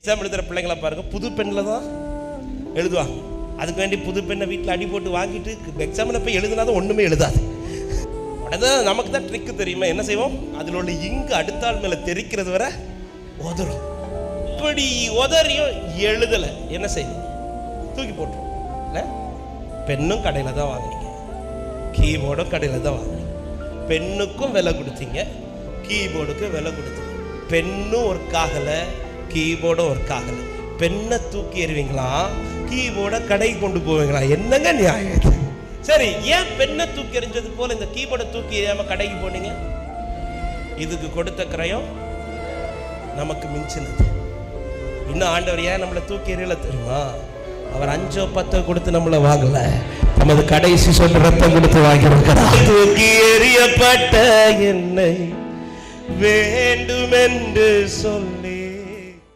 Exam எழுதுகிற பிள்ளைங்களை பாருங்க, புது பெண்ணில் தான் எழுதுவாங்க. அதுக்கு வேண்டி புது பெண்ணை வீட்டில் அடி போட்டு வாங்கிட்டு எக்ஸாமில் போய் எழுதுனாதான் ஒன்றுமே எழுதாது. உடனே நமக்கு தான் ட்ரிக்கு தெரியுமா, என்ன செய்வோம், அதில் உள்ள இங்கு அடுத்தாள் மேலே தெரிக்கிறது வர உதறும். இப்படி உதறியும் எழுதலை, என்ன செய்யும், தூக்கி போட்டுரும். பெண்ணும் கடையில் தான் வாங்கினீங்க, கீபோர்டும் கடையில் தான் வாங்கினீங்க. பெண்ணுக்கும் விலை கொடுத்தீங்க, கீபோர்டுக்கும் விலை கொடுத்தீங்க. பெண்ணும் ஒர்க் ஆகலை, கீபோர்டும் ஒர்க் ஆகலை. பெண்ணை தூக்கி எறிவீங்களா, கீபோர்டை கடைக்கு கொண்டு போவீங்களா? என்னங்க நியாயம்? சரி, ஏன் பெண்ணை தூக்கி எறிஞ்சது போல இந்த கீபோர்டை தூக்கி எறியாம கடைக்கு போனீங்க? இதுக்கு கொடுத்த கிரயம் நமக்கு மிஞ்சினது. இன்னும் ஆண்டவர் ஏன் நம்மளை தூக்கி எறியல தெரியுமா? அவர் 5 10 கொடுத்து நம்மளை வாங்கல, நமது கடைசி சொன்ன ரத்தம் கொடுத்து வாங்கியிருக்கிறார். தூக்கி எறியப்பட்ட என்னை வேண்டுமென்று சொல்